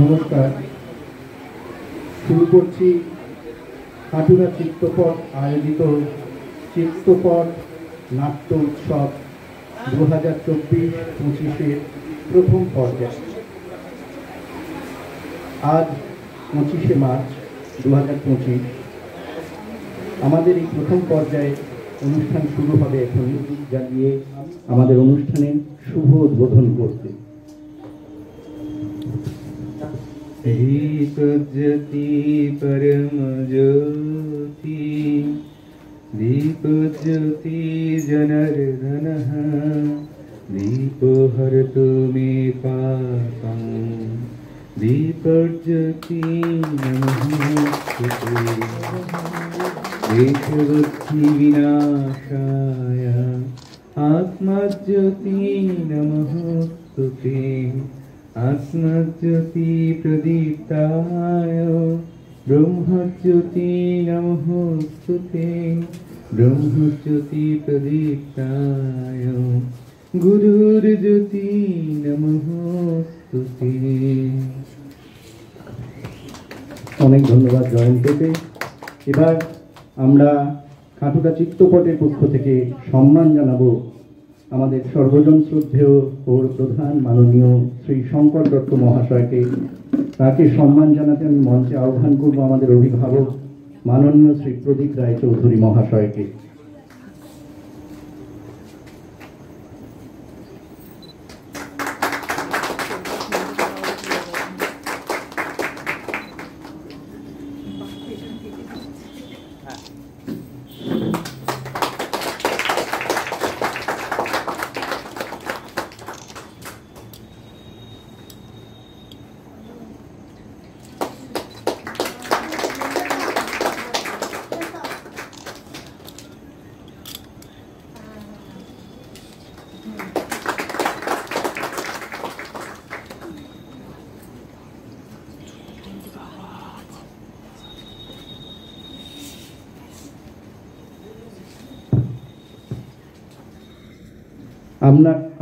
নমস্কার। শুরু করছি খাটুরা চিত্তপট আয়োজিত চিত্তপট নাট্য উৎসব 2024-25-এর প্রথম পর্যায়। আজ 25শে মার্চ 2025। আমাদের এই প্রথম পর্যায়ে অনুষ্ঠান শুরু হবে এখন জানিয়ে আমাদের অনুষ্ঠানের শুভ উদ্বোধন করতে। दीपज्योति परम ज्योति दीपज्योति जनार्दनः दीपो हरतु मे पापं दीपज्योति नमोस्तुते देशबुद्धि विनाशाय आत्मज्योति नमोस्तुते आत्मज्योति प्रदीप्ताय ब्रह्मज्योति नमोस्तुते ब्रह्मज्योति प्रदीप्ताय गुरुर्ज्योति नमोस्तुते। অনেক ধন্যবাদ জয়ন্তকে। এবার আমরা খাটুরা চিত্তপটের পক্ষ থেকে সম্মান জানাবো আমাদের সর্বজন শ্রদ্ধেয় পৌর প্রধান মাননীয় শ্রী শঙ্কর দত্ত মহাশয়কে। তাকে সম্মান জানাতে আমি মঞ্চে আহ্বান করব আমাদের অভিভাবক মাননীয় শ্রী প্রদীপ রায়চৌধুরী মহাশয়কে।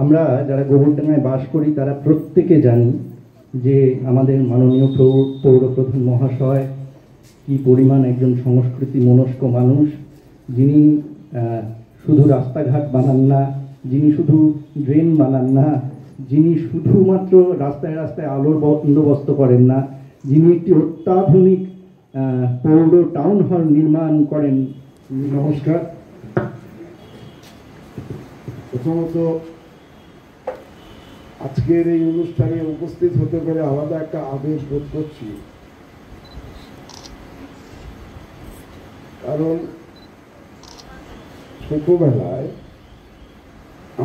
আমরা যারা গোবরডাঙ্গায় বাস করি তারা প্রত্যেকে জানি যে আমাদের মাননীয় পৌর প্রধান মহাশয় কি পরিমাণ একজন সংস্কৃতি মনস্ক মানুষ, যিনি শুধু রাস্তাঘাট বানান না, যিনি শুধু ড্রেন বানান না, যিনি শুধুমাত্র রাস্তায় রাস্তায় আলোর বন্দোবস্ত করেন না, যিনি একটি অত্যাধুনিক পৌর টাউন হল নির্মাণ করেন। নমস্কার। প্রথমত আজকের এই অনুষ্ঠানে উপস্থিত হতে পেরে আলাদা একটা আবেগ বোধ করছি, কারণ ছোটবেলায়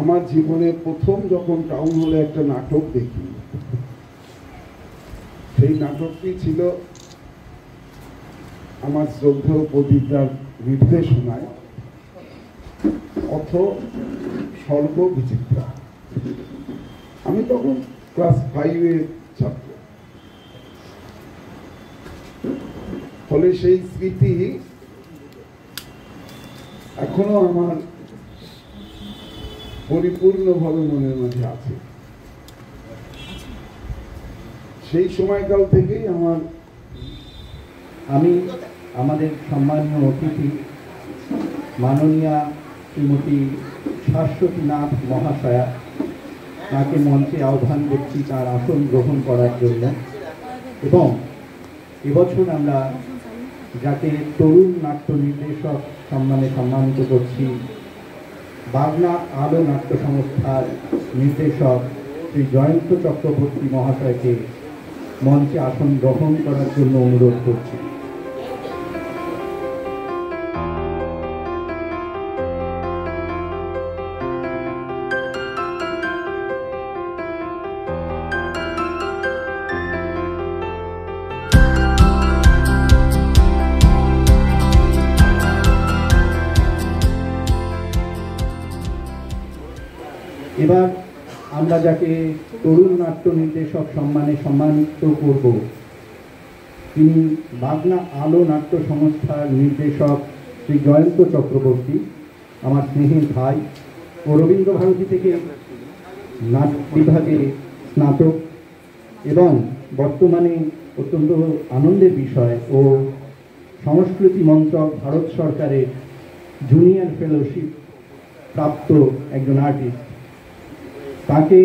আমার জীবনে প্রথম যখন টাউন হলে একটা নাটক দেখি, সেই নাটকটি ছিল আমার শ্রদ্ধেয় প্রদীপদার নির্দেশনায় পথ স্বর্গ বিচিত্রা। আমি তখন ক্লাস 5-এর ছাত্র, ফলে সেই স্মৃতি এখনো আমার পরিপূর্ণভাবে মনের মাঝে আছে। সেই সময়কাল থেকেই আমি আমাদের সম্মানীয় অতিথি মাননীয়া শ্রীমতী শাশ্বতীনাথ মহাশয়া, তাকে মঞ্চে আহ্বান করছি তার আসন গ্রহণ করার জন্য। এবং এবছর আমরা যাকে তরুণ নাট্য নির্দেশক সম্মানে সম্মানিত করছি, বাগনা আলো নাট্য সংস্থার নির্দেশক শ্রী জয়ন্ত চক্রবর্তী মহাশয়কে মঞ্চে আসন গ্রহণ করার জন্য অনুরোধ করছি। এবার আমরা যাকে তরুণ নাট্য নির্দেশক সম্মানে সম্মানিত করব, তিনি বাগনা আলো নাট্য সংস্থার নির্দেশক শ্রী জয়ন্ত চক্রবর্তী, আমার স্নেহের ভাই ও রবীন্দ্রভারতী থেকে নাট্য বিভাগে স্নাতক এবং বর্তমানে অত্যন্ত আনন্দের বিষয় ও সংস্কৃতি মন্ত্রক ভারত সরকারের জুনিয়র ফেলোশিপ প্রাপ্ত একজন আর্টিস্ট। তাকে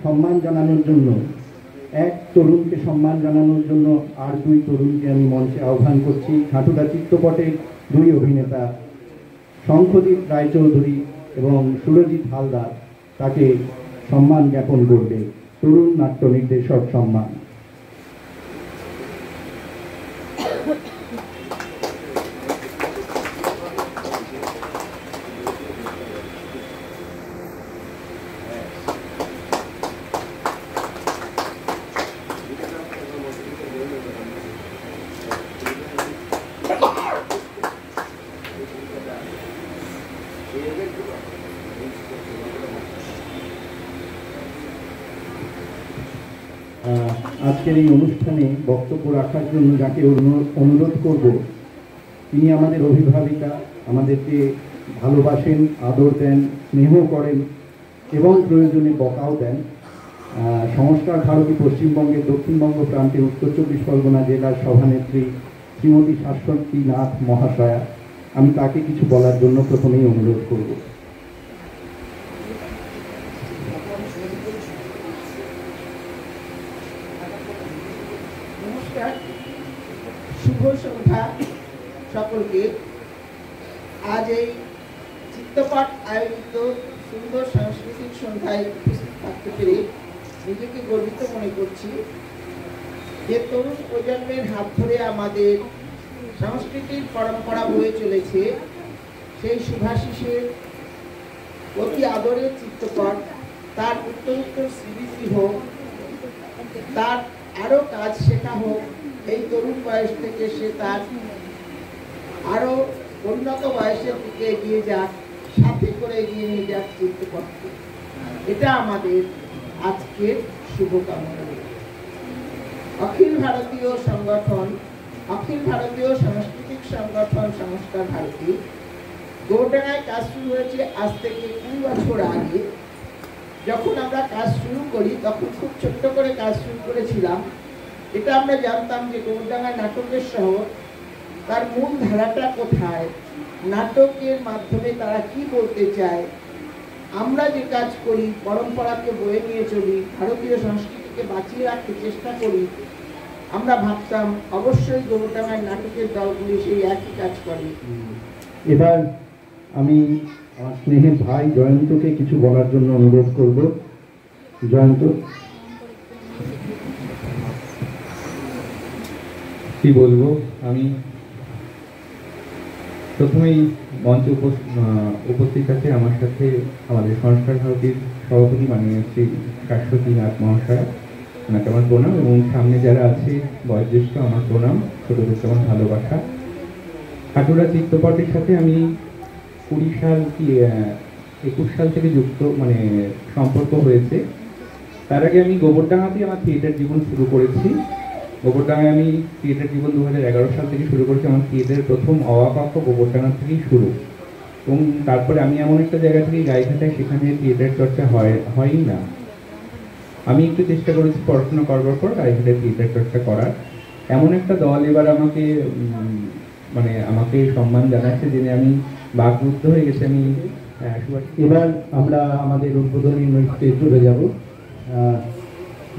সম্মান জানানোর জন্য, এক তরুণকে সম্মান জানানোর জন্য আর দুই তরুণকে আমি মঞ্চে আহ্বান করছি। হাঁটুদা চিত্রপটের দুই অভিনেতা শঙ্খদীপ রায়চৌধুরী এবং সুরজিৎ হালদার তাকে সম্মান জ্ঞাপন করবে। তরুণ নাট্য নির্দেশক সম্মান। আজকের এই অনুষ্ঠানে বক্তব্য রাখার জন্য যাকে অনুরোধ করব, তিনি আমাদের অভিভাবিকা, আমাদেরকে ভালোবাসেন, আদর দেন, স্নেহ করেন এবং প্রয়োজনে বকাও দেন। সংস্কার ভারতী পশ্চিমবঙ্গের দক্ষিণবঙ্গ প্রান্তের উত্তর 24 পরগনা জেলার সভানেত্রী শ্রীমতী শাশ্বতী নাথ মহাশয়া। আমি তাকে কিছু বলার জন্য প্রথমেই অনুরোধ করব। নমস্কার, শুভ সন্ধ্যা সকলকে। আজ এই চিত্তপাঠ আয়োজিত সুন্দর সাংস্কৃতিক সন্ধ্যায় উপস্থিত থাকতে পেরে নিজেকে গর্বিত মনে করছি। যে তরুণ প্রজন্মের হাত ধরে আমাদের সংস্কৃতির পরম্পরা বয়ে চলেছে, সেই শুভাশিসের অতি আদরের চিত্তপাঠ তার উত্তরোত্তর শ্রীবৃদ্ধি হোক, তার আরও কাজ শেখা হোক, এই তরুণ বয়স থেকে সে তার আরও উন্নত বয়সের দিকে এগিয়ে যাক, সাথে করে এগিয়ে নিয়ে যাক চিত্তপথকে। এটা আমাদের আজকের শুভকামনা। অখিল ভারতীয় সংগঠন, অখিল ভারতীয় সাংস্কৃতিক সংগঠন সংস্কার ভারতী গৌরডাঙ্গায় কাজ শুরু হয়েছে আজ থেকে 2 বছর আগে। যখন আমরা কাজ শুরু করি তখন খুব ছোট্ট করে কাজ শুরু করেছিলাম। এটা আমরা জানতাম যে গৌরডাঙ্গা নাটকের শহর, তার মূল ধারাটা কোথায়, নাটকের মাধ্যমে তারা কি বলতে চায়। আমরা যে কাজ করি, পরম্পরাকে বয়ে নিয়ে চলি, ভারতীয় সংস্কৃতিকে বাঁচিয়ে রাখতে চেষ্টা করি, আমরা ভাবতাম অবশ্যই গৌরডাঙ্গার নাটকের দলগুলি সেই একই কাজ করে। এবার আমি আমার স্নেহের ভাই জয়ন্তকে কিছু বলার জন্য অনুরোধ করব। জয়ন্ত। কি বলবো, আমি প্রথমেই মঞ্চে উপস্থিত আছে আমার সাথে আমাদের সংস্কার ভারতীর সভাপতি মাননীয় শ্রী শাশ্বতী নাথ মহাশয়, ওনাকে আমার প্রণাম, এবং সামনে যারা আছে বয়োজ্যেষ্ঠ আমার প্রণাম, ছোটদেরকে আমার ভালোবাসা। হাটুরা চিত্রপটের সাথে আমি 20 সাল কি 21 সাল থেকে যুক্ত, মানে সম্পর্ক হয়েছে। তার আগে আমি গোবরডাঙ্গাতেই আমার থিয়েটার জীবন শুরু করেছি। গোবরডাঙ্গায় আমি থিয়েটার জীবন 2011 সাল থেকে শুরু করেছি। আমার থিয়েটারের প্রথম অবাক গোবরডাঙ্গা থেকেই শুরু, এবং তারপরে আমি এমন একটা জায়গা থেকে গাইঘাটায়, সেখানে থিয়েটার চর্চা হয়ই না। আমি একটু চেষ্টা করেছি পড়াশোনা করবার পর গাইঘাটায় থিয়েটার চর্চা করার। এমন একটা দল এবার আমাকে আমাকে সম্মান জানাচ্ছে, জেনে আমি বাকরুদ্ধ হয়ে গেছি। আমি এবার আমরা আমাদের উদ্বোধনী নৃত্যে চলে যাব।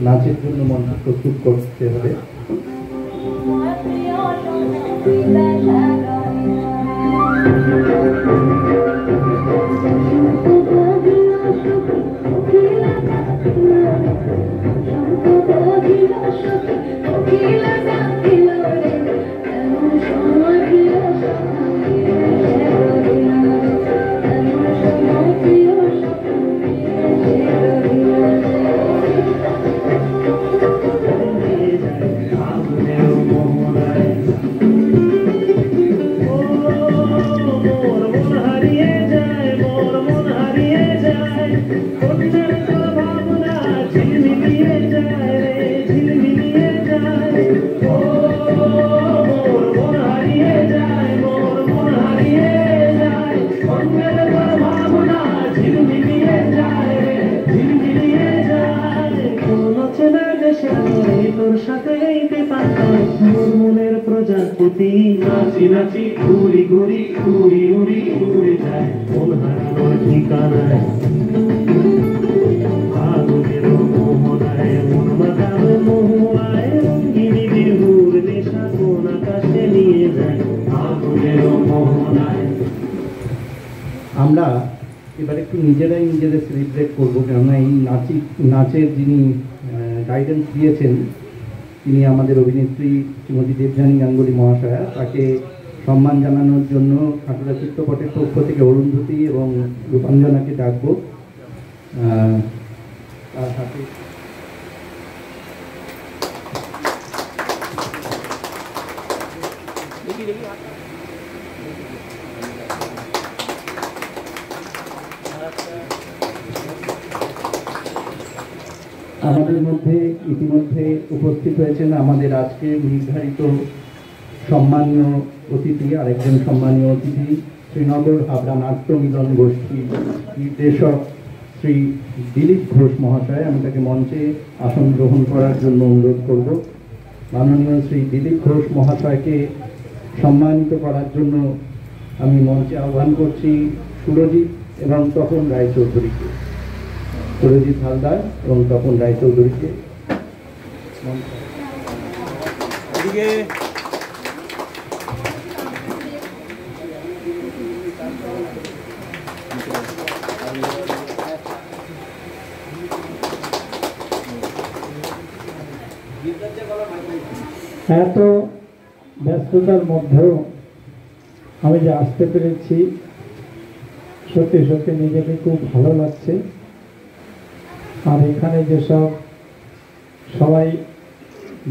নাচের জন্য মঞ্চ প্রস্তুত করতে হবে। মনের প্রজাপতি নাচি নাচি ঘুরি ঘুরি ঘুরি উড়ি উড়ে যায় মন হারানোর ঠিকানায় আগুনের মোহনায় মন মাতানো মোহনায় রঙ্গিনী বিহুর নেশা কোন আকাশে নিয়ে যায় আগুনের মোহনায়। আমরা এবার একটু নিজেরাই নিজেদের সেলিব্রেট করবো, কেননা এই নাচের যিনি গাইডেন্স দিয়েছেন তিনি আমাদের অভিনেত্রী শ্রীমতী দেবযানী গাঙ্গুলী মহাশয়া। তাকে সম্মান জানানোর জন্য ঠাকুরা চিত্রপটের পক্ষ থেকে অরুন্ধতী এবং রূপাঞ্জনাকে ডাকবো। তার হাতে আমাদের মধ্যে ইতিমধ্যে উপস্থিত হয়েছেন আমাদের আজকে নির্ধারিত সম্মানীয় অতিথি, আরেকজন সম্মানীয় অতিথি শ্রীনগর হাবড়া নাট্য মিলন গোষ্ঠীর নির্দেশক শ্রী দিলীপ ঘোষ মহাশয়। আমি তাকে মঞ্চে আসন গ্রহণ করার জন্য অনুরোধ করব। মাননীয় শ্রী দিলীপ ঘোষ মহাশয়কে সম্মানিত করার জন্য আমি মঞ্চে আহ্বান করছি সুরজিৎ এবং তপন রায়চৌধুরীকে, সুরজিৎ হালদার এবং তপন রায়চৌধুরীকে। এত ব্যস্ততার মধ্যেও আমি যে আসতে পেরেছি সত্যি সত্যি নিজেকে খুব ভালো লাগছে। আর এখানে যেসব সবাই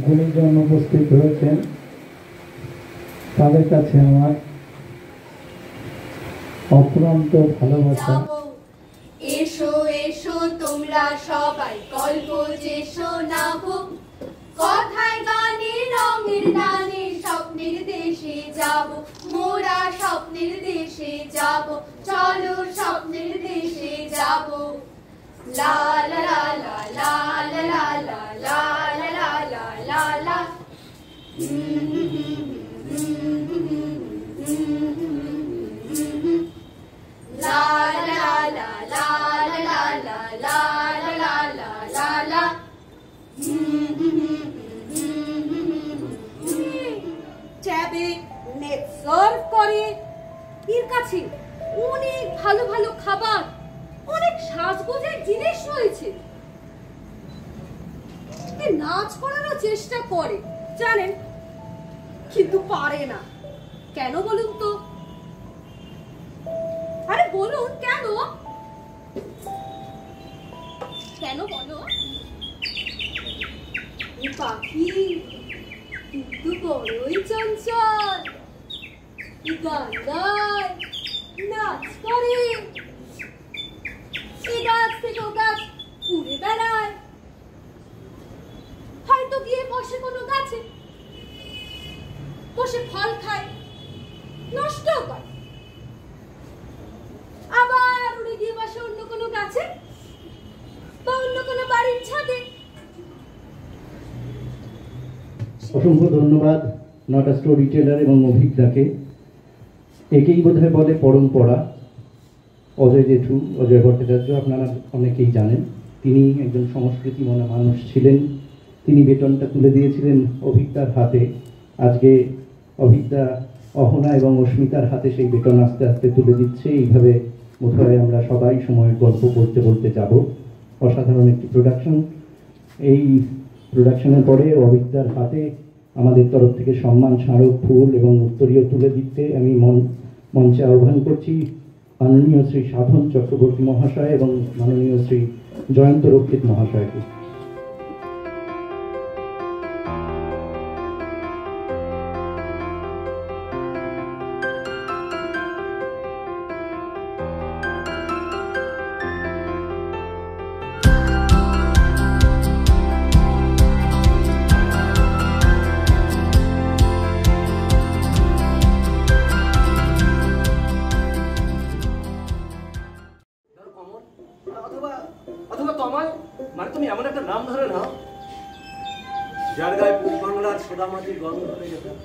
গুণীজন উপস্থিত হয়েছেন তাদের কাছে আমার অফুরন্ত ভালোবাসা। এসো এসো তোমরা সবাই গল্প যে শোনাবো, কথায় গানে রঙের গানে স্বপ্নের দেশে যাব, মোরা স্বপ্নের দেশে যাব, চলো স্বপ্নের দেশে যাব। লা লা লা লা লা লা লা লা লা লা লা লা। La la la la la la la la la la la. ট্যাবে নেট সার্ভ করে, এর কাছে অনেক ভালো ভালো খাবার, অনেক সাজগোজের জিনিস রয়েছে। নাচ করারও চেষ্টা করে জানেন, কিন্তু পারে না। কেন বলুন তো? আরে বলুন কেন? কেন বলো? পাখি কিন্তু বড়ই চঞ্চল, গান গায়, নাচ করে, এ গাছ থেকে ও গাছ উড়ে বেড়ায়, হয়তো গিয়ে বসে কোনো গাছে, বসে ফল খায়, নষ্ট করে, আবার উড়ে গিয়ে বসে অন্য কোনো গাছে বা অন্য কোনো বাড়ির ছাদে। অসংখ্য ধন্যবাদ নটা স্টোরি টেলার এবং অভিজ্ঞতাকে। একেই বোধহয় বলে পরম্পরা। অজয় জেঠু, অজয় ভট্টাচার্য আপনারা অনেকেই জানেন, তিনি একজন সংস্কৃতি মনা মানুষ ছিলেন। তিনি বেতনটা তুলে দিয়েছিলেন অভিজ্ঞতার হাতে। আজকে অভিজ্ঞতা অহনা এবং অস্মিতার হাতে সেই বেতন আস্তে আস্তে তুলে দিচ্ছে। এইভাবে বোধহয় আমরা সবাই সময়ের গল্প বলতে বলতে যাব। অসাধারণ একটি প্রোডাকশন। এই প্রোডাকশনের পরে অভিজ্ঞতার হাতে আমাদের তরফ থেকে সম্মান স্মারক, ফুল এবং উত্তরীয় তুলে দিতে আমি মঞ্চে আহ্বান করছি মাননীয় শ্রী সাধন চক্রবর্তী মহাশয় এবং মাননীয় শ্রী জয়ন্ত রক্ষিত মহাশয়কে। মাঝে গরম হয়ে যেতাম।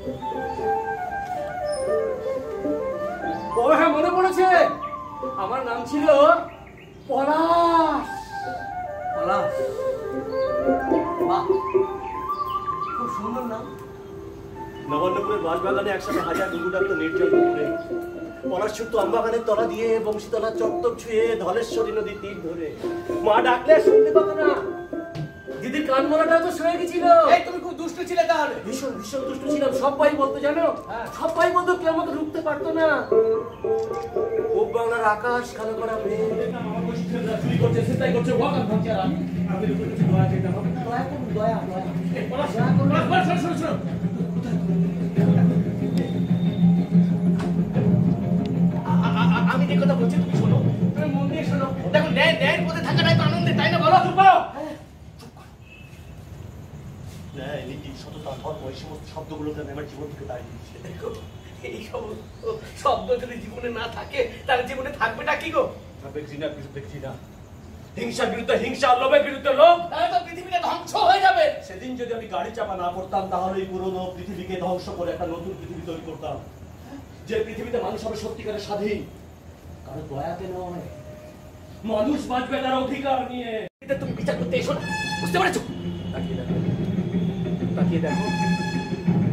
ও হ্যাঁ, মনে পড়েছে, আমার নাম ছিল পলাশ। পলাশ, বাহ, খুব সুন্দর নাম। নবান্নপুরের বাঁশবাগানে একসাথে হাজার ডুবু ডাকতো নির্জন দুপুরে। পলাশ ছুটতো আমবাগানের তলা দিয়ে, বংশীতলা চত্বর ছুঁয়ে, ধলেশ্বরী নদীর তীর ধরে। মা ডাকলে শুনতে পাতো না। দিদির কান মোড়াটাও তো শুয়ে গেছিল। তুমি খুব দুষ্ট ছিলে তাহলে? ভীষণ ভীষণ দুষ্ট ছিলাম, সবাই বলতো, জানো, সবাই বলতো কেউ আমাকে রুখতে পারতো না। পূব বাংলার আকাশ কালো করা মেয়ে চুরি করছে, সেটাই করছে, ওয়াকাম ভাবছে, আর আমি দয়া চেতাম। দয়া করুন, দয়া দয়া। আমি যে কথা বলছি তুমি শোনো, তুমি মন দিয়ে শোনো। দেখো, ন্যায়ের পথে থাকাটাই তো আনন্দের, তাই না বলো? চুপ করো। ন্যায়, নীতি, সততা, ধর্ম, এই সমস্ত শব্দগুলোকে আমি আমার জীবন থেকে দাঁড়িয়ে দিচ্ছি। দেখো, এই সমস্ত শব্দ যদি জীবনে না থাকে, তাহলে জীবনে থাকবেটা কি গো? থাকবে ঘৃণার বিরুদ্ধে ঘৃণা, হিংসার বিরুদ্ধে হিংসা, লোভের বিরুদ্ধে লোভ। তাহলে তো পৃথিবীটা ধ্বংস হয়ে যাবে। সেদিন যদি আমি গাড়ি চাপা না করতাম, তাহলে এই পুরনো পৃথিবীকে ধ্বংস করে একটা নতুন পৃথিবী তৈরি করতাম, যে পৃথিবীতে মানুষ হবে সত্যিকারের স্বাধীন, কারো দয়াতে নয়। মানুষ বাঁচবে তার অধিকার নিয়ে। তুমি বিচার করতে এসো, বুঝতে পারছো? তাকিয়ে দেখো,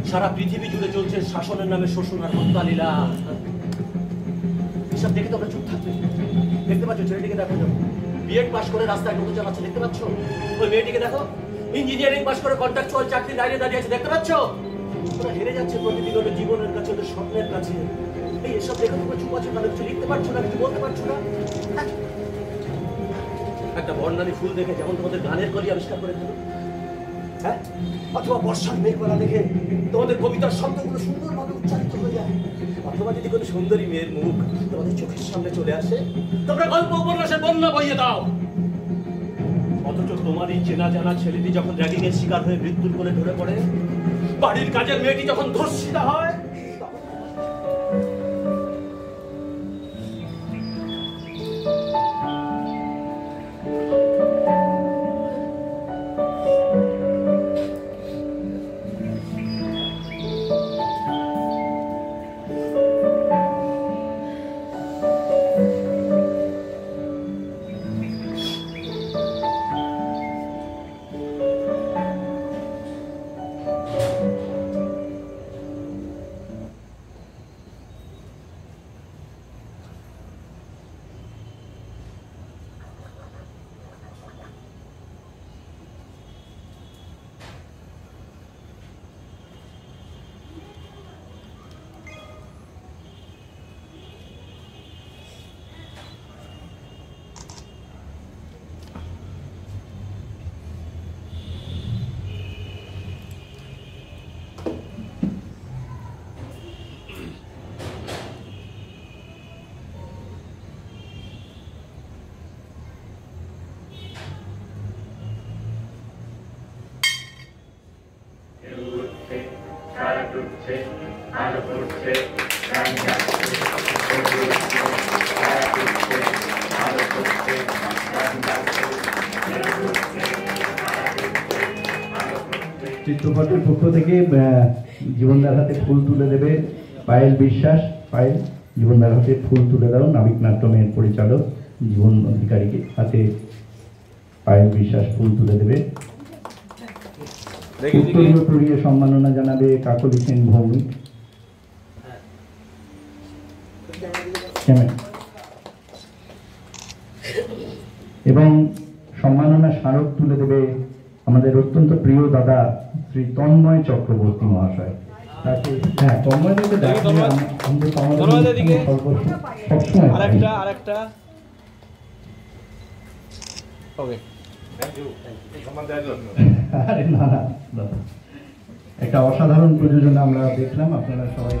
সারা পৃথিবী জুড়ে চলছে শাসনের নামে শোষণ আর হত্যা লীলা। এসব দেখে তোমরা চুপ থাকবে? দেখতে পাচ্ছ ছেলেটিকে? দেখো, বিএড পাস করে রাস্তায় টোটো চালাচ্ছে, দেখতে পাচ্ছ? ওই মেয়েটিকে দেখো, ইঞ্জিনিয়ারিং পাস করে কন্ট্রাকচুয়াল চাকরি লাইনে দাঁড়িয়ে আছে, দেখতে পাচ্ছ? ওরা হেরে যাচ্ছে প্রতিদিন ওদের জীবনের কাছে, ওদের স্বপ্নের কাছে। এই এসব দেখে তোমরা চুপ আছো, তাহলে কিছু লিখতে পারছো না, কিছু বলতে পারছো না। একটা বর্ণালী ফুল দেখে যেমন তোমাদের গানের কলি আবিষ্কার করে ফেলো, হ্যাঁ, অথবা বর্ষার মেঘমালা দেখে তোমাদের কবিতার শব্দগুলো সুন্দরভাবে উচ্চারিত হয়ে যায়, অথবা যদি কোনো সুন্দরী মেয়ের মুখ তোমাদের চোখের সামনে চলে আসে, তোমরা গল্প উপন্যাসের বন্যা বইয়ে দাও। অথচ তোমারই চেনা জানা ছেলেটি যখন র্যাগিং এর শিকার হয়ে মৃত্যুর কোলে ঢলে পড়ে, বাড়ির কাজের মেয়েটি যখন ধর্ষিতা হয়, চিত্রপটের পক্ষ থেকে জীবনদার হাতে ফুল তুলে দেবে পায়েল বিশ্বাস। পায়েল, জীবনদার হাতে ফুল তুলে দাও। নাবিক নাট্যমের পরিচালক জীবন অধিকারীকে হাতে পায়েল বিশ্বাস ফুল তুলে দেবে। উত্তরীয় পড়িয়ে সম্মাননা জানাবে কাকলি সেন ভৌমিক। এবং সম্মাননা স্মারক তুলে দেবে আমাদের অত্যন্ত প্রিয় দাদা শ্রী তন্ময় চক্রবর্তী মহাশয়। তাকে হ্যাঁ, তন্ময় দিকে সবসময় আরেকটা আরে না না, একটা অসাধারণ প্রযোজনা আমরা দেখলাম, আপনারা সবাই